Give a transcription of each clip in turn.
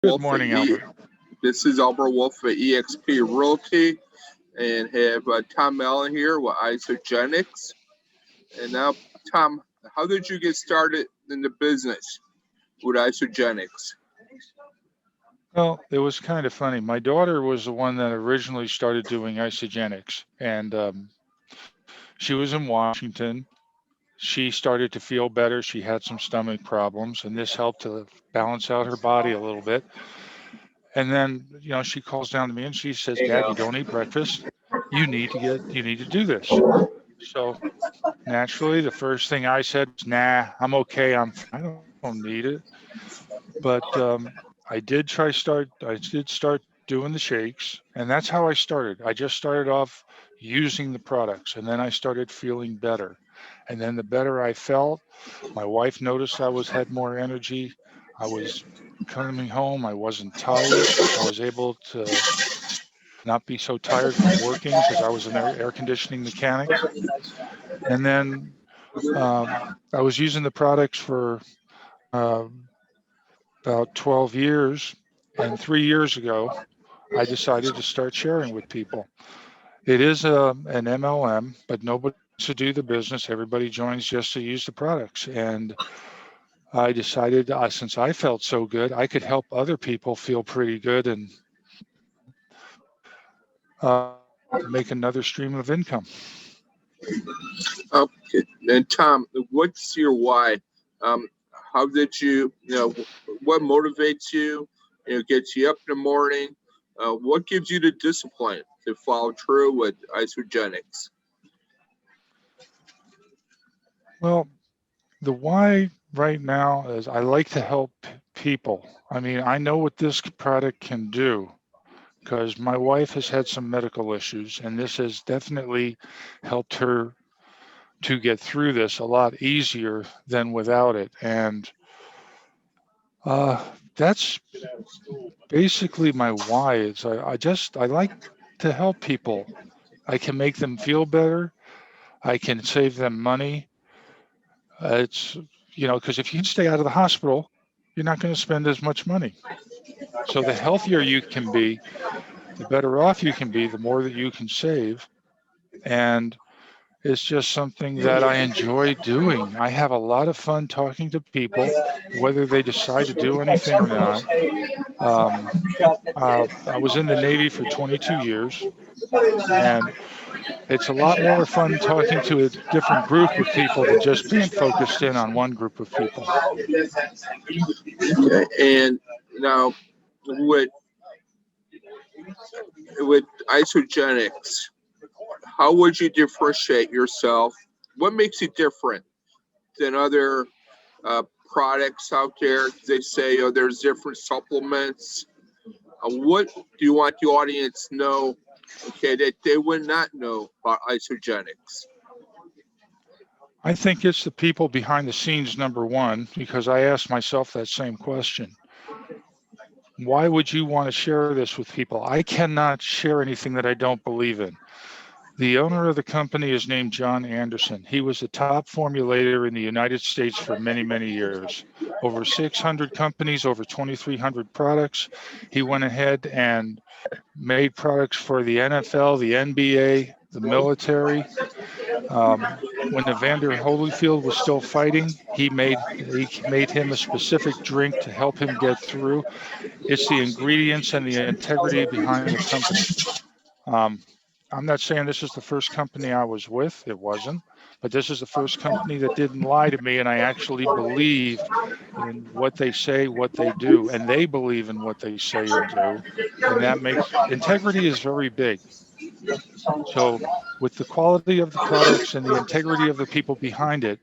Good Wolf at morning, Albert. This is Albert Wolf at EXP Realty, and have Tom Allen here with Isagenix. And now, Tom, how did you get started in the business with Isagenix? Well, it was kind of funny. My daughter was the one that originally started doing Isagenix, and she was in Washington. She started to feel better. She had some stomach problems, and this helped to balance out her body a little bit. And then, she calls down to me and she says, "Dad, you don't eat breakfast. You need to do this." So naturally, the first thing I said was, "Nah, I'm okay. I don't need it." But I did start doing the shakes, and that's how I started. I just started off using the products, and then I started feeling better. And then the better I felt, my wife noticed had more energy. I was coming home, I wasn't tired. I was able to not be so tired from working because I was an air conditioning mechanic. And then I was using the products for uh, about 12 years. And 3 years ago, I decided to start sharing with people. It is an MLM, but nobody wants to do the business. Everybody joins just to use the products. And I decided, since I felt so good, I could help other people feel pretty good and make another stream of income. Okay, and Tom, what's your why? Um, how did what motivates you? Gets you up in the morning. What gives you the discipline to follow through with Isagenix? Well, the why right now is I like to help people. I mean, I know what this product can do because my wife has had some medical issues, and this has definitely helped her to get through this a lot easier than without it. And that's basically my why. I like to help people. I can make them feel better. I can save them money. It's, because if you can stay out of the hospital, you're not going to spend as much money. So the healthier you can be, the better off you can be, the more that you can save. And it's just something that I enjoy doing. I have a lot of fun talking to people, whether they decide to do anything or not. I was in the Navy for 22 years, and it's a lot more fun talking to a different group of people than just being focused in on one group of people. Okay, and now with Isagenix, how would you differentiate yourself? What makes you different than other products out there? They say, oh, there's different supplements. What do you want the audience to know, okay, that they would not know about Isagenix? I think it's the people behind the scenes, number one, because I asked myself that same question. Why would you want to share this with people? I cannot share anything that I don't believe in. The owner of the company is named John Anderson. He was a top formulator in the United States for many, many years. Over 600 companies, over 2,300 products. He went ahead and made products for the NFL, the NBA, the military. When Evander Holyfield was still fighting, he made him a specific drink to help him get through. It's the ingredients and the integrity behind the company. Um, I'm not saying this is the first company I was with. It wasn't. But this is the first company that didn't lie to me, and I actually believe in what they say, what they do, and they believe in what they say and do. And that makes integrity is very big. So with the quality of the products and the integrity of the people behind it,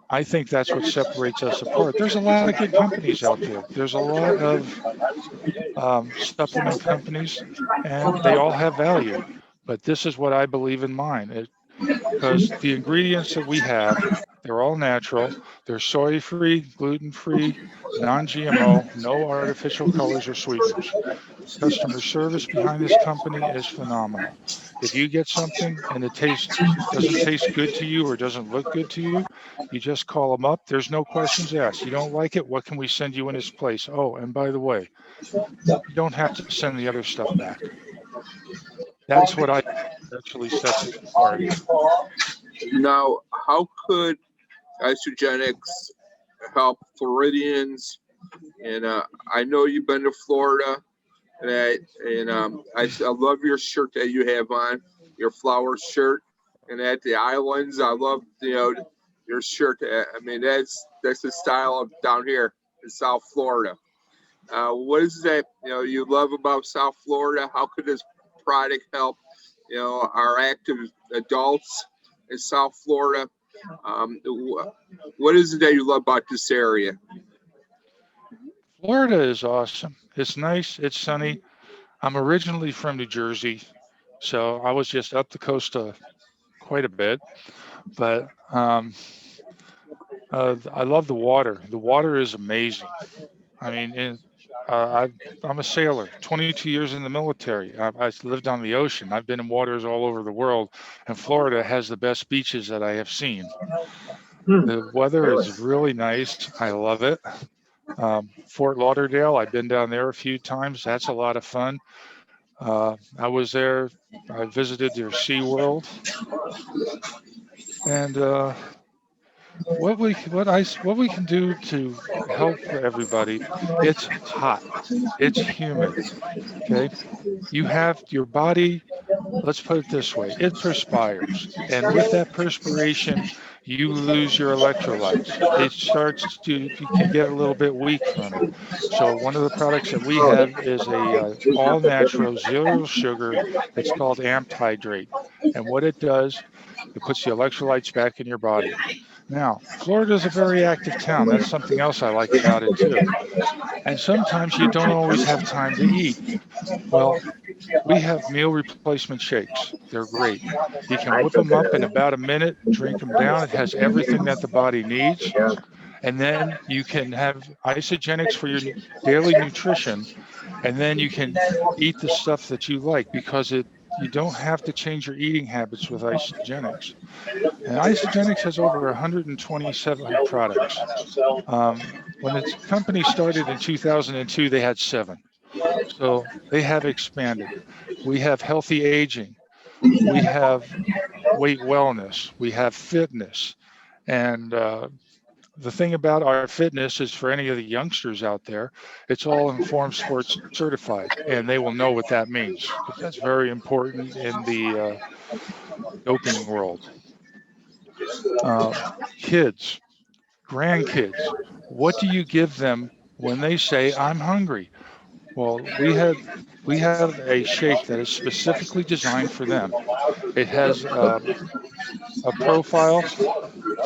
I think that's what separates us apart. There's a lot of good companies out there. There's a lot of supplement companies, and they all have value. But this is what I believe in mine, because the ingredients that we have, They're all natural. They're soy-free, gluten-free, non-GMO, no artificial colors or sweeteners. Customer service behind this company is phenomenal. If you get something and it doesn't taste good to you or doesn't look good to you, you just call them up. There's no questions asked. You don't like it? What can we send you in its place? Oh, and by the way, you don't have to send the other stuff back. That's what I actually sets it apart. Now, how could Isagenix help Floridians? And I know you've been to Florida, I love your shirt that you have on, your flower shirt, and at the islands, I love your shirt. I mean, that's the style of down here in South Florida. What is that you love about South Florida? How could this product help our active adults in South Florida? What is it that you love about this area? Florida is awesome. It's nice. It's sunny. I'm originally from New Jersey, so I was just up the coast quite a bit. But I love the water. The water is amazing. I mean, I'm a sailor, 22 years in the military. I lived on the ocean. I've been in waters all over the world, and Florida has the best beaches that I have seen. The weather is really nice. I love it. Fort Lauderdale, I've been down there a few times. That's a lot of fun. I was there. I visited their Sea World, and what we can do to help everybody. It's hot. It's humid. Okay, you have your body. Let's put it this way: it perspires, and with that perspiration, you lose your electrolytes. You can get a little bit weak from it. So one of the products that we have is a all natural, zero sugar. It's called Amped Hydrate, and what it does, it puts the electrolytes back in your body. Now, Florida is a very active town. That's something else I like about it too. And sometimes you don't always have time to eat. Well, we have meal replacement shakes. They're great. You can whip them up in about a minute, drink them down. It has everything that the body needs. And then you can have Isagenix for your daily nutrition. And then you can eat the stuff that you like because you don't have to change your eating habits with Isagenix. And Isagenix has over 127 products. When the company started in 2002, they had 7. So they have expanded. We have healthy aging. We have weight wellness. We have fitness. And the thing about our fitness is for any of the youngsters out there, it's all Informed Sports certified, and they will know what that means because that's very important in the doping world. Kids, grandkids, what do you give them when they say, I'm hungry? Well, we have a shake that is specifically designed for them. It has a profile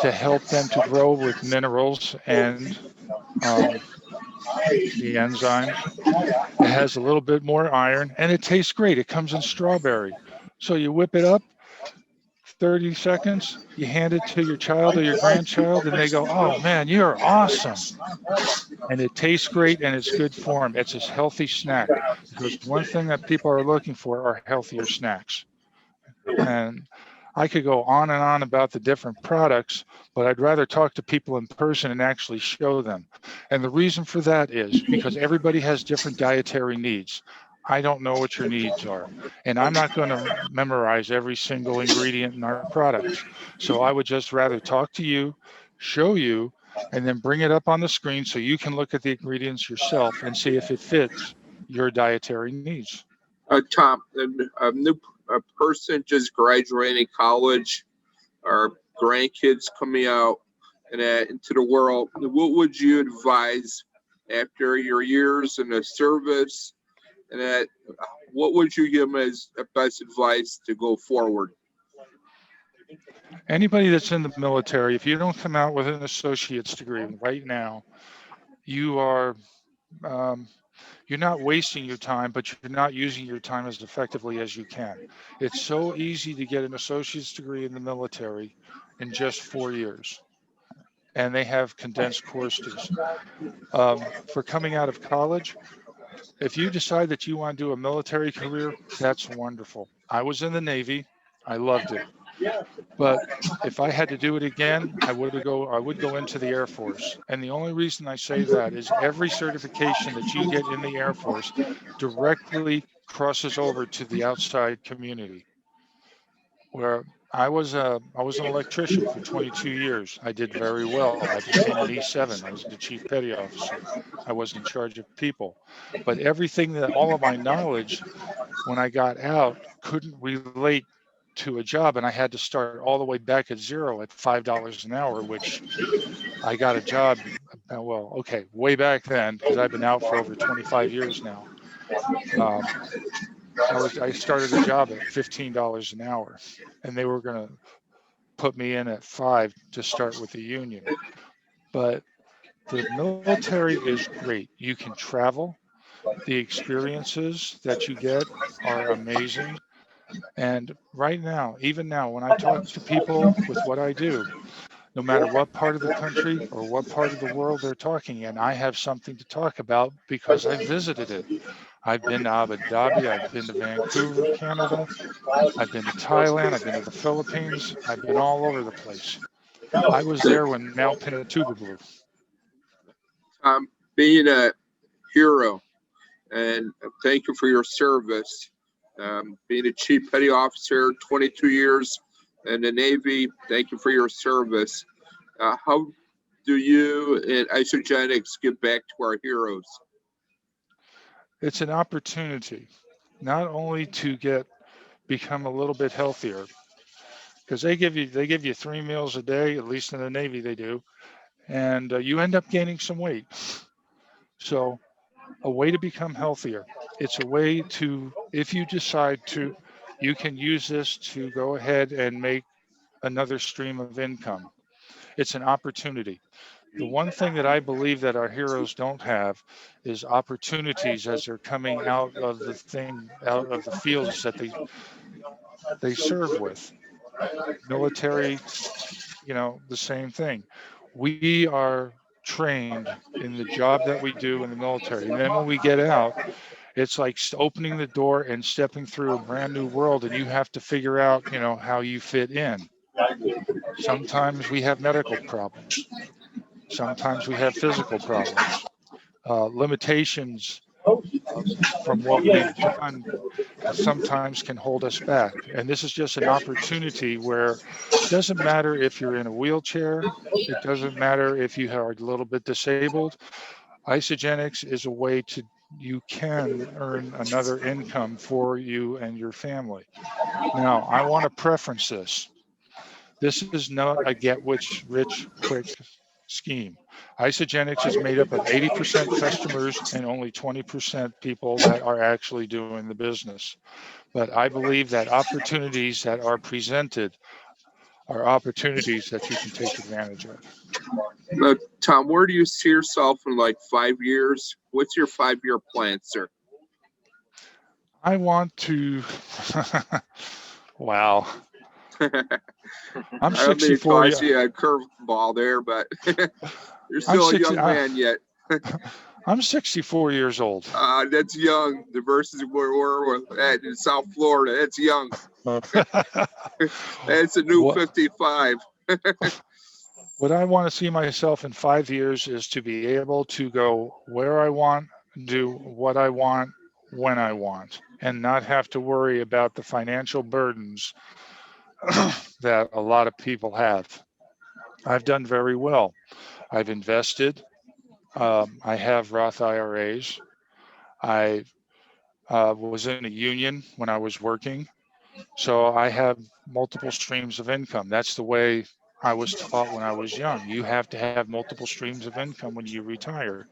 to help them to grow with minerals and um, the enzymes. It has a little bit more iron, and it tastes great. It comes in strawberry. So you whip it up, 30 seconds, you hand it to your child or your grandchild, and they go, oh man, you're awesome. And it tastes great and it's good for them. It's a healthy snack because one thing that people are looking for are healthier snacks. And I could go on and on about the different products, but I'd rather talk to people in person and actually show them. And the reason for that is because everybody has different dietary needs. I don't know what your needs are, and I'm not going to memorize every single ingredient in our products. So I would just rather talk to you, show you, and then bring it up on the screen so you can look at the ingredients yourself and see if it fits your dietary needs. Tom, a person just graduating college, or grandkids coming out into the world, what would you advise after your years in the service? And what would you give them as best advice to go forward? Anybody that's in the military, if you don't come out with an associate's degree right now, you are um, you're not wasting your time, but you're not using your time as effectively as you can. It's so easy to get an associate's degree in the military in just 4 years. and they have condensed courses. For coming out of college, if you decide that you want to do a military career, that's wonderful. I was in the Navy. I loved it. But if I had to do it again, I would go into the Air Force. And the only reason I say that is every certification that you get in the Air Force directly crosses over to the outside community. Where I was an electrician for 22 years. I did very well. I became an E7. I was the chief petty officer. I was in charge of people. But everything that all of my knowledge when I got out couldn't relate to a job, and I had to start all the way back at zero at $5 an hour, which I got a job, well, okay, way back then, because I've been out for over 25 years now. Um, I started a job at $15 an hour, and they were going to put me in at 5 to start with the union. But the military is great. You can travel. The experiences that you get are amazing. And right now, even now, when I talk to people with what I do, no matter what part of the country or what part of the world they're talking in, I have something to talk about because I visited it. I've been to Abu Dhabi, I've been to Vancouver, Canada, I've been to Thailand, I've been to the Philippines, I've been all over the place. I was there when Mount Pinatubo blew. Being a hero, and thank you for your service. Being a chief petty officer, 22 years in the Navy, thank you for your service. How do you and Isagenix give back to our heroes? It's an opportunity not only to become a little bit healthier, because they give you 3 meals a day, at least in the Navy they do, and you end up gaining some weight. So a way to become healthier. It's a way to, if you decide to, you can use this to go ahead and make another stream of income. It's an opportunity. The one thing that I believe that our heroes don't have is opportunities as they're coming out of the fields that they serve with. Military, the same thing. We are trained in the job that we do in the military. And then when we get out, it's like opening the door and stepping through a brand new world, and you have to figure out, how you fit in. Sometimes we have medical problems. Sometimes we have physical problems, limitations from what we've done sometimes can hold us back. And this is just an opportunity where it doesn't matter if you're in a wheelchair, it doesn't matter if you are a little bit disabled. Isagenix is a way you can earn another income for you and your family. Now, I want to preference this. This is not a rich quick scheme. Isagenix is made up of 80% customers and only 20% people that are actually doing the business. But I believe that opportunities that are presented are opportunities that you can take advantage of. Tom, where do you see yourself in like 5 years? What's your 5-year plan, sir? I want to, wow. I'm 64. I see a curveball there, but you're still a young man yet. I'm 64 years old. That's young. The versus where we're at in South Florida, that's young. That's a new 55. What I want to see myself in 5 years is to be able to go where I want, do what I want, when I want, and not have to worry about the financial burdens that a lot of people have. I've done very well. I've invested. I have Roth IRAs. I was in a union when I was working. So I have multiple streams of income. That's the way I was taught when I was young. You have to have multiple streams of income when you retire.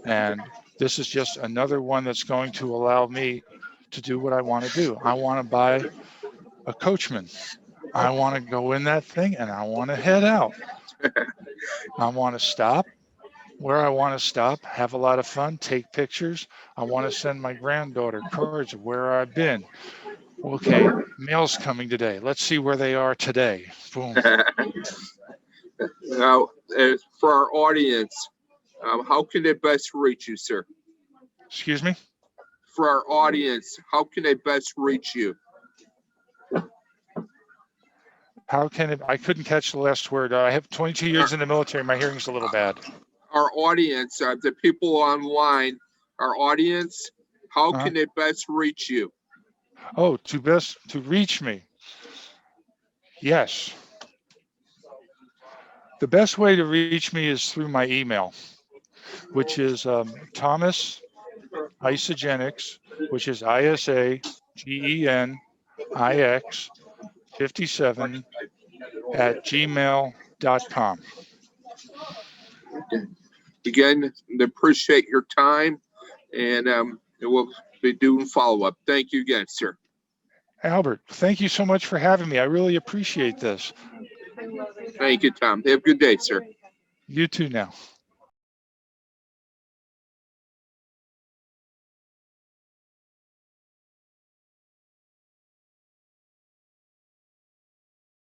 And this is just another one that's going to allow me to do what I want to do. I want to buy a Coachman. I want to go in that thing and I want to head out. I want to stop where I want to stop, have a lot of fun, take pictures. I want to send my granddaughter cards of where I've been. Okay, mail's coming today. Let's see where they are today. Boom. Now, for our audience, how can they best reach you, sir? Excuse me? For our audience, how can they best reach you? How can it, I couldn't catch the last word. I have 22 years in the military. My hearing's a little bad. Our audience, the people online, our audience, how Uh-huh. can they best reach you? Oh, to reach me. Yes. The best way to reach me is through my email, which is Thomas Isagenix, which is ISAGENIX 57 at gmail.com. Again, appreciate your time, and we'll be doing follow-up. Thank you again, sir. Albert, thank you so much for having me. I really appreciate this. Thank you, Tom. Have a good day, sir. You too now.